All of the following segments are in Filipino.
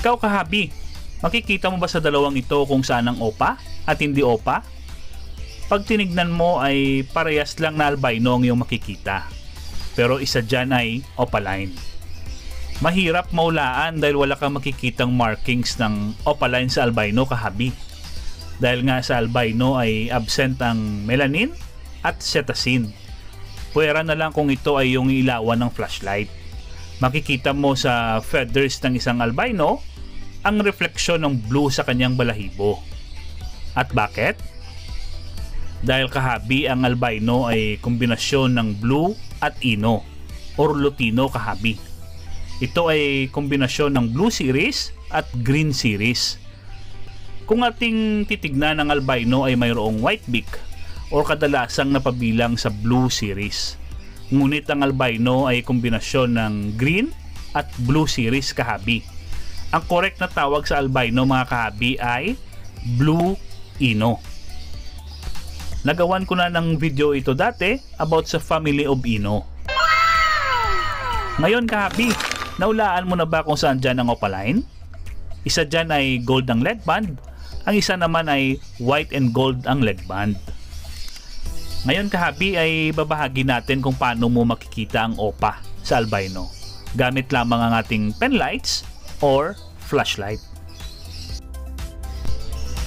Ikaw kahabi, makikita mo ba sa dalawang ito kung saan ang opa at hindi opa? Pag tinignan mo ay parehas lang na albino ang iyong makikita. Pero isa dyan ay opaline. Mahirap maulaan dahil wala kang makikitang markings ng opaline sa albino kahabi. Dahil nga sa albino ay absent ang melanin at cetacean. Pwera na lang kung ito ay yung ilawan ng flashlight. Makikita mo sa feathers ng isang albino ang refleksyon ng blue sa kanyang balahibo. At bakit? Dahil kahabi ang albino ay kombinasyon ng blue at ino or lutino kahabi. Ito ay kombinasyon ng blue series at green series. Kung ating titignan ang albino ay mayroong white beak or kadalasang napabilang sa blue series. Ngunit ang albino ay kombinasyon ng green at blue series kahabi. Ang correct na tawag sa albino mga kahabi ay blue ino. Nagawan ko na ng video ito dati about sa family of ino. Ngayon kahabi, naulaan mo na ba kung saan dyan ang opaline? Isa dyan ay gold ang leg band, ang isa naman ay white and gold ang leg band. Ngayon kahabi ay babahagi natin kung paano mo makikita ang opa sa albino gamit lamang ang ating pen lights or flashlight.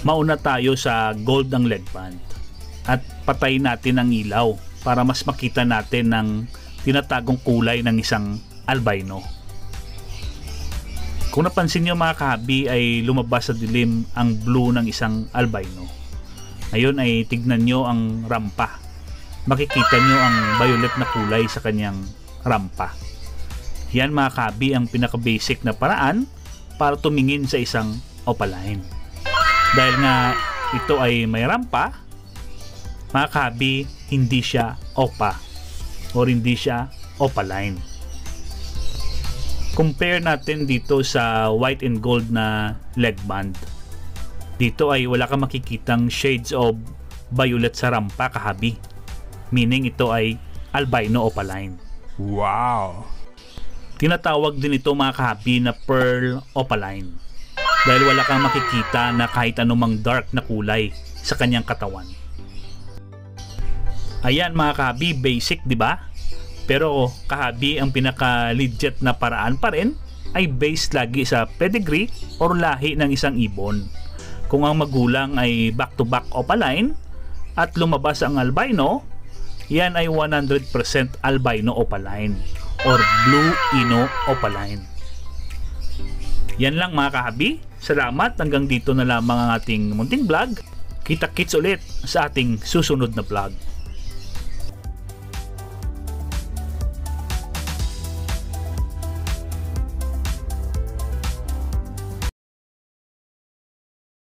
Mauna tayo sa gold ang leg band at patayin natin ang ilaw para mas makita natin ang tinatagong kulay ng isang albino. Kung napansin nyo mga kahabi ay lumabas sa dilim ang blue ng isang albino. Ngayon ay tignan nyo ang rampa. Makikita nyo ang violet na kulay sa kanyang rampa. Yan mga kahabi ang pinaka-basic na paraan para tumingin sa isang opaline. Dahil nga ito ay may rampa, mga kahabi, hindi siya opa o hindi siya opaline. Compare natin dito sa white and gold na leg band. Dito ay wala kang makikitang shades of violet sa rampa kahabi. Meaning ito ay albino opaline. Wow! Tinatawag din ito mga kahabi na pearl opaline. Dahil wala kang makikita na kahit anumang dark na kulay sa kanyang katawan. Ayan mga kahabi, basic di ba? Pero kahabi ang pinaka-legit na paraan pa rin ay based lagi sa pedigree or lahi ng isang ibon. Kung ang magulang ay back-to-back opaline at lumabas ang albino, yan ay 100% albino opaline or blue ino opaline. Yan lang mga kahabi. Salamat, hanggang dito na lamang ang ating munting vlog. Kita-kits ulit sa ating susunod na vlog.